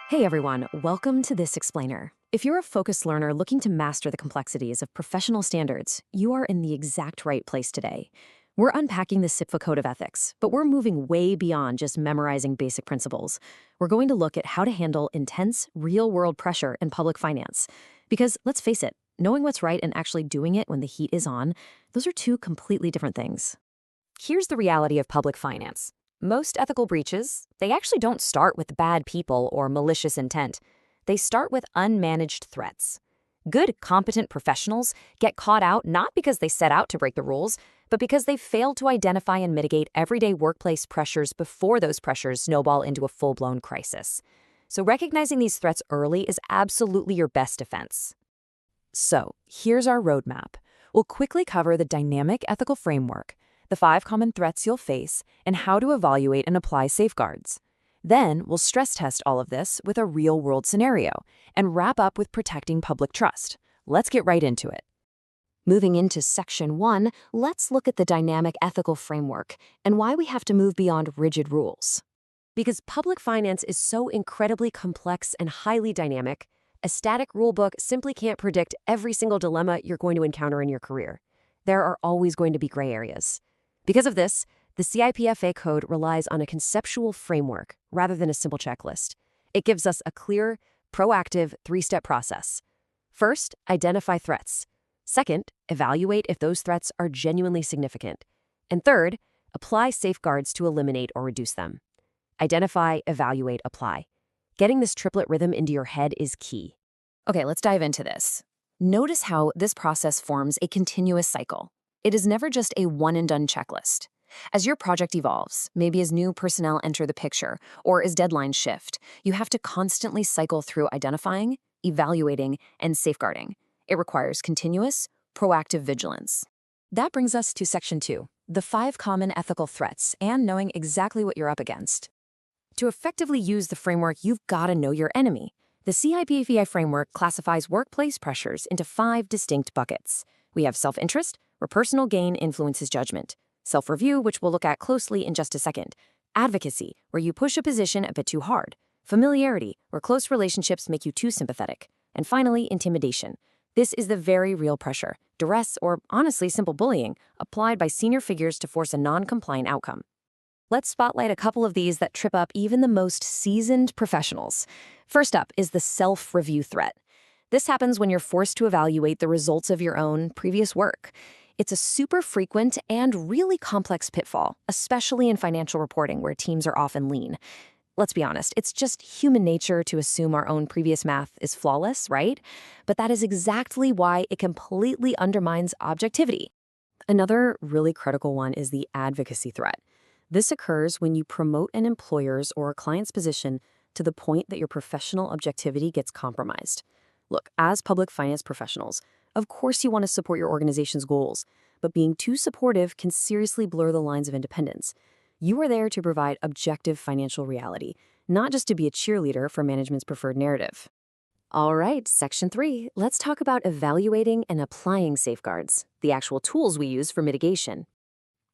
Hey everyone, welcome to this explainer. If you're a focused learner looking to master the complexities of professional standards, you are in the exact right place today. We're unpacking the CIPFA Code of Ethics, but we're moving way beyond just memorizing basic principles. We're going to look at how to handle intense, real-world pressure in public finance. Because, let's face it, knowing what's right and actually doing it when the heat is on, those are two completely different things. Here's the reality of public finance. Most ethical breaches, they actually don't start with bad people or malicious intent. They start with unmanaged threats. Good, competent professionals get caught out not because they set out to break the rules, but because they failed to identify and mitigate everyday workplace pressures before those pressures snowball into a full-blown crisis. So recognizing these threats early is absolutely your best defense. So, here's our roadmap. We'll quickly cover the dynamic ethical framework, the 5 common threats you'll face, and how to evaluate and apply safeguards. Then, we'll stress test all of this with a real-world scenario and wrap up with protecting public trust. Let's get right into it. Moving into Section 1, let's look at the dynamic ethical framework and why we have to move beyond rigid rules. Because public finance is so incredibly complex and highly dynamic, a static rulebook simply can't predict every single dilemma you're going to encounter in your career. There are always going to be gray areas. Because of this, the CIPFA code relies on a conceptual framework rather than a simple checklist. It gives us a clear, proactive 3-step process. First, identify threats. Second, evaluate if those threats are genuinely significant. And third, apply safeguards to eliminate or reduce them. Identify, evaluate, apply. Getting this triplet rhythm into your head is key. Okay, let's dive into this. Notice how this process forms a continuous cycle. It is never just a one-and-done checklist. As your project evolves, maybe as new personnel enter the picture, or as deadlines shift, you have to constantly cycle through identifying, evaluating, and safeguarding. It requires continuous, proactive vigilance. That brings us to Section 2, the 5 common ethical threats and knowing exactly what you're up against. To effectively use the framework, you've got to know your enemy. The CIPFA framework classifies workplace pressures into 5 distinct buckets. We have self-interest, where personal gain influences judgment. Self-review, which we'll look at closely in just a second. Advocacy, where you push a position a bit too hard. Familiarity, where close relationships make you too sympathetic. And finally, intimidation. This is the very real pressure, duress, or honestly simple bullying, applied by senior figures to force a non-compliant outcome. Let's spotlight a couple of these that trip up even the most seasoned professionals. First up is the self-review threat. This happens when you're forced to evaluate the results of your own previous work. It's a super frequent and really complex pitfall, especially in financial reporting where teams are often lean. Let's be honest, it's just human nature to assume our own previous math is flawless, right? But that is exactly why it completely undermines objectivity. Another really critical one is the advocacy threat. This occurs when you promote an employer's or a client's position to the point that your professional objectivity gets compromised. Look, as public finance professionals, of course you want to support your organization's goals, but being too supportive can seriously blur the lines of independence. You are there to provide objective financial reality, not just to be a cheerleader for management's preferred narrative. All right, Section 3, let's talk about evaluating and applying safeguards, the actual tools we use for mitigation.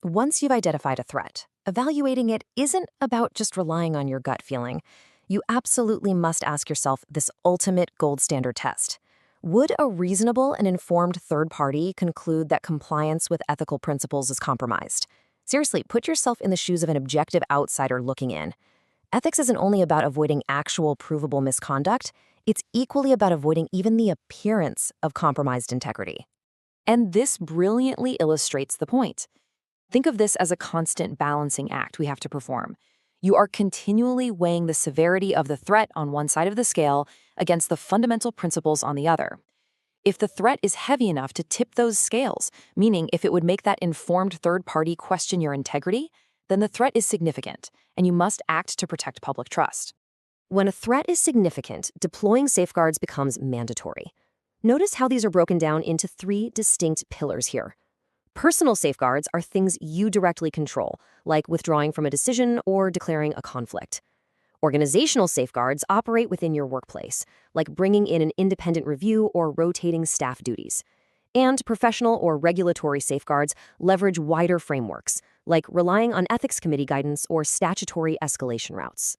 Once you've identified a threat, evaluating it isn't about just relying on your gut feeling. You absolutely must ask yourself this ultimate gold standard test. Would a reasonable and informed third party conclude that compliance with ethical principles is compromised? Seriously, put yourself in the shoes of an objective outsider looking in. Ethics isn't only about avoiding actual provable misconduct, it's equally about avoiding even the appearance of compromised integrity. And this brilliantly illustrates the point. Think of this as a constant balancing act we have to perform. You are continually weighing the severity of the threat on one side of the scale against the fundamental principles on the other. If the threat is heavy enough to tip those scales, meaning if it would make that informed third party question your integrity, then the threat is significant, and you must act to protect public trust. When a threat is significant, deploying safeguards becomes mandatory. Notice how these are broken down into 3 distinct pillars here. Personal safeguards are things you directly control, like withdrawing from a decision or declaring a conflict. Organizational safeguards operate within your workplace, like bringing in an independent review or rotating staff duties. And professional or regulatory safeguards leverage wider frameworks, like relying on ethics committee guidance or statutory escalation routes.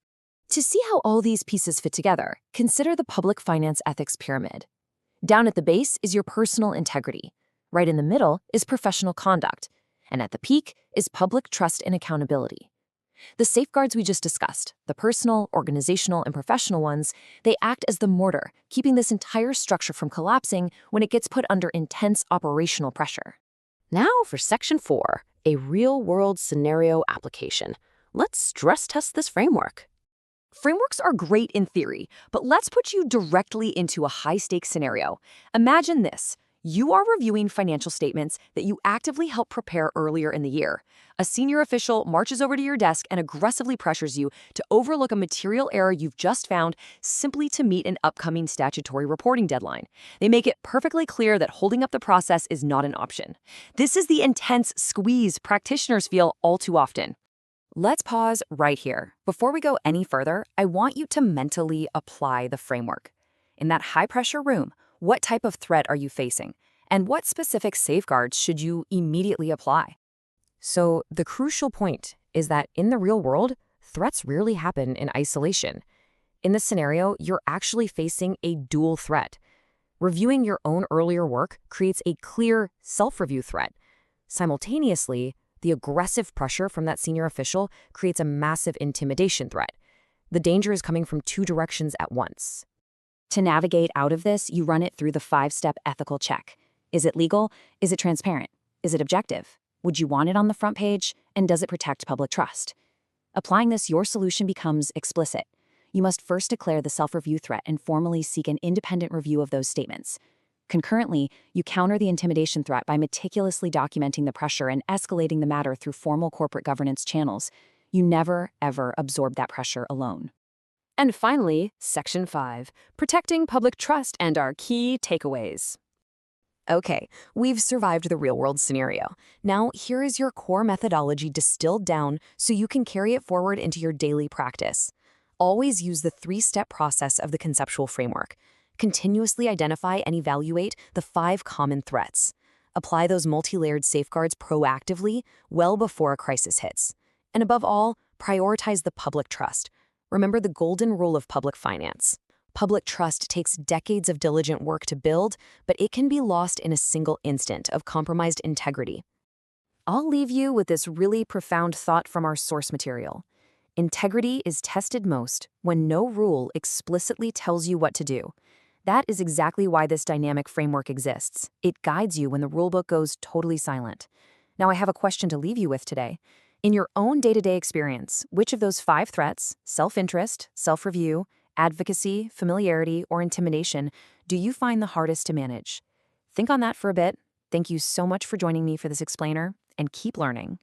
To see how all these pieces fit together, consider the public finance ethics pyramid. Down at the base is your personal integrity. Right in the middle is professional conduct. And at the peak is public trust and accountability. The safeguards we just discussed, the personal, organizational, and professional ones, they act as the mortar, keeping this entire structure from collapsing when it gets put under intense operational pressure. Now for Section 4, a real-world scenario application. Let's stress test this framework. Frameworks are great in theory, but let's put you directly into a high-stakes scenario. Imagine this. You are reviewing financial statements that you actively helped prepare earlier in the year. A senior official marches over to your desk and aggressively pressures you to overlook a material error you've just found simply to meet an upcoming statutory reporting deadline. They make it perfectly clear that holding up the process is not an option. This is the intense squeeze practitioners feel all too often. Let's pause right here. Before we go any further, I want you to mentally apply the framework. In that high-pressure room, what type of threat are you facing? And what specific safeguards should you immediately apply? So the crucial point is that in the real world, threats rarely happen in isolation. In this scenario, you're actually facing a dual threat. Reviewing your own earlier work creates a clear self-review threat. Simultaneously, the aggressive pressure from that senior official creates a massive intimidation threat. The danger is coming from two directions at once. To navigate out of this, you run it through the 5-step ethical check. Is it legal? Is it transparent? Is it objective? Would you want it on the front page? And does it protect public trust? Applying this, your solution becomes explicit. You must first declare the self-review threat and formally seek an independent review of those statements. Concurrently, you counter the intimidation threat by meticulously documenting the pressure and escalating the matter through formal corporate governance channels. You never, ever absorb that pressure alone. And finally, Section 5, protecting public trust and our key takeaways. Okay, we've survived the real-world scenario. Now, here is your core methodology distilled down so you can carry it forward into your daily practice. Always use the 3-step process of the conceptual framework. Continuously identify and evaluate the 5 common threats. Apply those multi-layered safeguards proactively, well before a crisis hits. And above all, prioritize the public trust. Remember the golden rule of public finance. Public trust takes decades of diligent work to build, but it can be lost in a single instant of compromised integrity. I'll leave you with this really profound thought from our source material. Integrity is tested most when no rule explicitly tells you what to do. That is exactly why this dynamic framework exists. It guides you when the rulebook goes totally silent. Now I have a question to leave you with today. In your own day-to-day experience, which of those 5 threats, self-interest, self-review, advocacy, familiarity, or intimidation, do you find the hardest to manage? Think on that for a bit. Thank you so much for joining me for this explainer, and keep learning.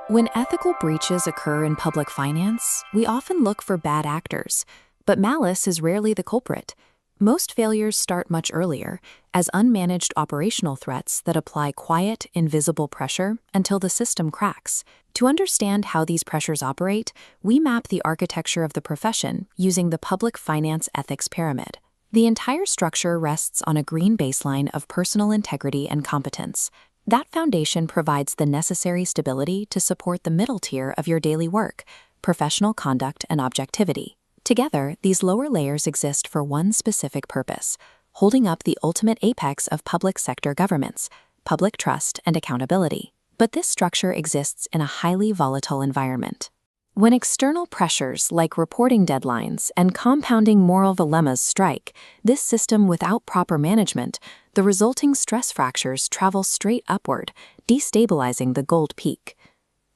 When ethical breaches occur in public finance, we often look for bad actors, but malice is rarely the culprit. Most failures start much earlier, as unmanaged operational threats that apply quiet, invisible pressure until the system cracks. To understand how these pressures operate, we map the architecture of the profession using the public finance ethics pyramid. The entire structure rests on a green baseline of personal integrity and competence. That foundation provides the necessary stability to support the middle tier of your daily work, professional conduct and objectivity. Together, these lower layers exist for one specific purpose: holding up the ultimate apex of public sector governments, public trust and accountability. But this structure exists in a highly volatile environment. When external pressures like reporting deadlines and compounding moral dilemmas strike this system without proper management, the resulting stress fractures travel straight upward, destabilizing the gold peak.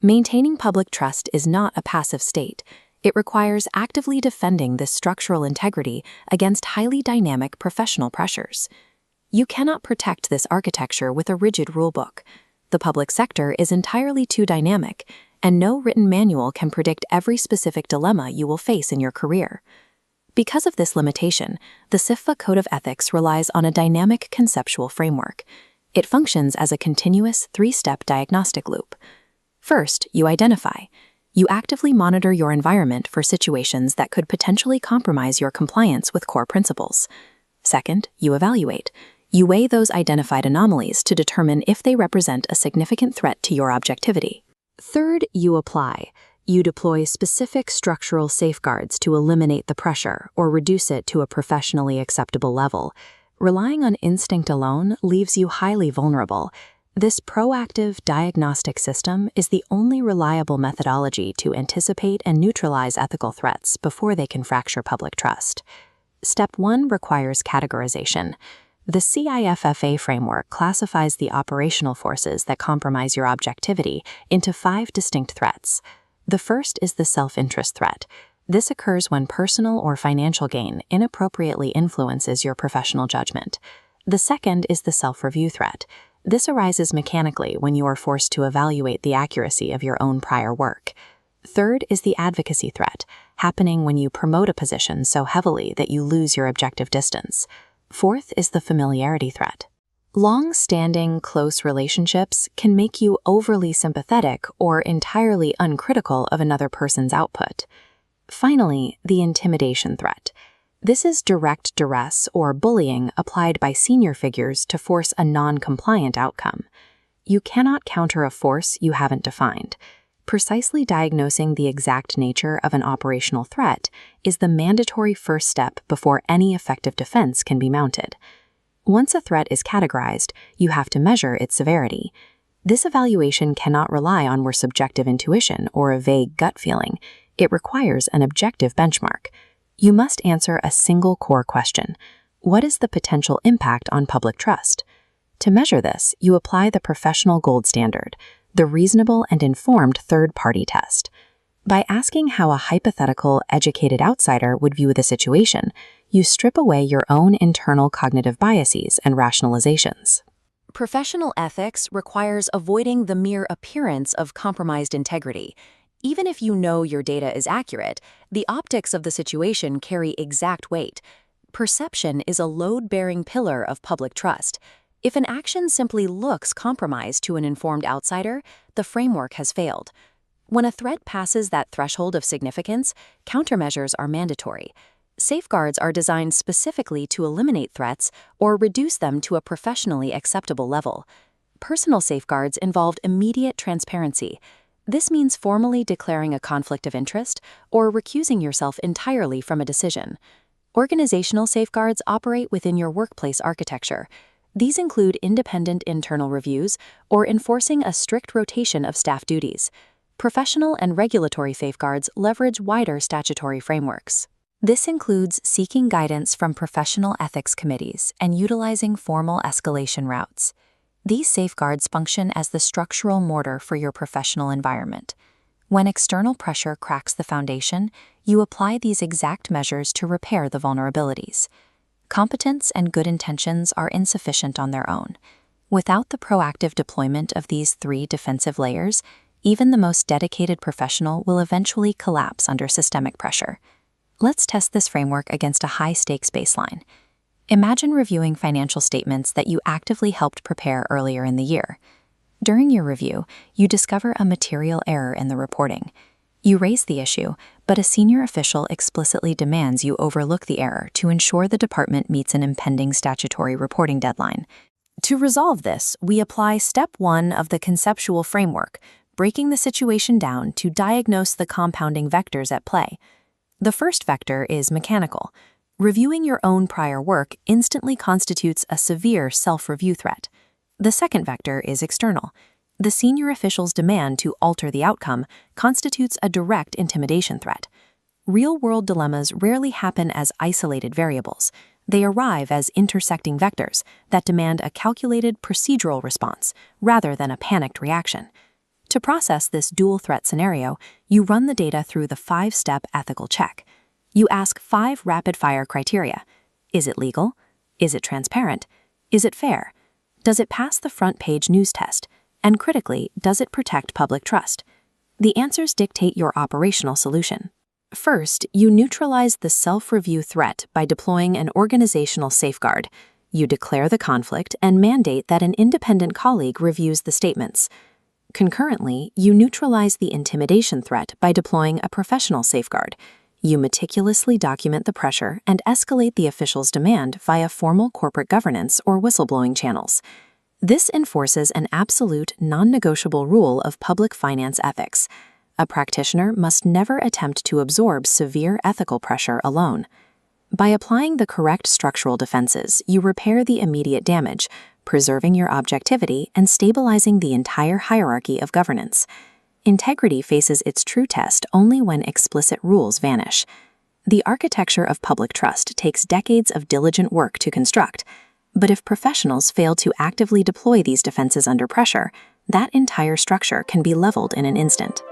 Maintaining public trust is not a passive state. It requires actively defending this structural integrity against highly dynamic professional pressures. You cannot protect this architecture with a rigid rulebook. The public sector is entirely too dynamic, and no written manual can predict every specific dilemma you will face in your career. Because of this limitation, the CIPFA Code of Ethics relies on a dynamic conceptual framework. It functions as a continuous 3-step diagnostic loop. First, you identify. You actively monitor your environment for situations that could potentially compromise your compliance with core principles. Second, you evaluate. You weigh those identified anomalies to determine if they represent a significant threat to your objectivity. Third, you apply. You deploy specific structural safeguards to eliminate the pressure or reduce it to a professionally acceptable level. Relying on instinct alone leaves you highly vulnerable. This proactive diagnostic system is the only reliable methodology to anticipate and neutralize ethical threats before they can fracture public trust. Step 1 requires categorization. The CIPFA framework classifies the operational forces that compromise your objectivity into 5 distinct threats. The first is the self-interest threat. This occurs when personal or financial gain inappropriately influences your professional judgment. The second is the self-review threat. This arises mechanically when you are forced to evaluate the accuracy of your own prior work. Third is the advocacy threat, happening when you promote a position so heavily that you lose your objective distance. Fourth is the familiarity threat. Long-standing, close relationships can make you overly sympathetic or entirely uncritical of another person's output. Finally, the intimidation threat. This is direct duress or bullying applied by senior figures to force a non-compliant outcome. You cannot counter a force you haven't defined. Precisely diagnosing the exact nature of an operational threat is the mandatory first step before any effective defense can be mounted. Once a threat is categorized, you have to measure its severity. This evaluation cannot rely on your subjective intuition or a vague gut feeling. It requires an objective benchmark. You must answer a single core question: what is the potential impact on public trust? To measure this, you apply the professional gold standard, the reasonable and informed third-party test. By asking how a hypothetical, educated outsider would view the situation, you strip away your own internal cognitive biases and rationalizations. Professional ethics requires avoiding the mere appearance of compromised integrity. Even if you know your data is accurate, the optics of the situation carry exact weight. Perception is a load-bearing pillar of public trust. If an action simply looks compromised to an informed outsider, the framework has failed. When a threat passes that threshold of significance, countermeasures are mandatory. Safeguards are designed specifically to eliminate threats or reduce them to a professionally acceptable level. Personal safeguards involve immediate transparency. This means formally declaring a conflict of interest or recusing yourself entirely from a decision. Organizational safeguards operate within your workplace architecture. These include independent internal reviews or enforcing a strict rotation of staff duties. Professional and regulatory safeguards leverage wider statutory frameworks. This includes seeking guidance from professional ethics committees and utilizing formal escalation routes. These safeguards function as the structural mortar for your professional environment. When external pressure cracks the foundation, you apply these exact measures to repair the vulnerabilities. Competence and good intentions are insufficient on their own. Without the proactive deployment of these 3 defensive layers, even the most dedicated professional will eventually collapse under systemic pressure. Let's test this framework against a high-stakes baseline. Imagine reviewing financial statements that you actively helped prepare earlier in the year. During your review, you discover a material error in the reporting. You raise the issue, but a senior official explicitly demands you overlook the error to ensure the department meets an impending statutory reporting deadline. To resolve this, we apply Step 1 of the Conceptual Framework, breaking the situation down to diagnose the compounding vectors at play. The first vector is mechanical. Reviewing your own prior work instantly constitutes a severe self-review threat. The second vector is external. The senior official's demand to alter the outcome constitutes a direct intimidation threat. Real-world dilemmas rarely happen as isolated variables. They arrive as intersecting vectors that demand a calculated procedural response rather than a panicked reaction. To process this dual-threat scenario, you run the data through the 5-step ethical check. You ask 5 rapid-fire criteria. Is it legal? Is it transparent? Is it fair? Does it pass the front-page news test? And critically, does it protect public trust? The answers dictate your operational solution. First, you neutralize the self-review threat by deploying an organizational safeguard. You declare the conflict and mandate that an independent colleague reviews the statements. Concurrently, you neutralize the intimidation threat by deploying a professional safeguard. You meticulously document the pressure and escalate the official's demand via formal corporate governance or whistleblowing channels. This enforces an absolute, non-negotiable rule of public finance ethics. A practitioner must never attempt to absorb severe ethical pressure alone. By applying the correct structural defenses, you repair the immediate damage, preserving your objectivity and stabilizing the entire hierarchy of governance. Integrity faces its true test only when explicit rules vanish. The architecture of public trust takes decades of diligent work to construct, but if professionals fail to actively deploy these defenses under pressure, that entire structure can be leveled in an instant.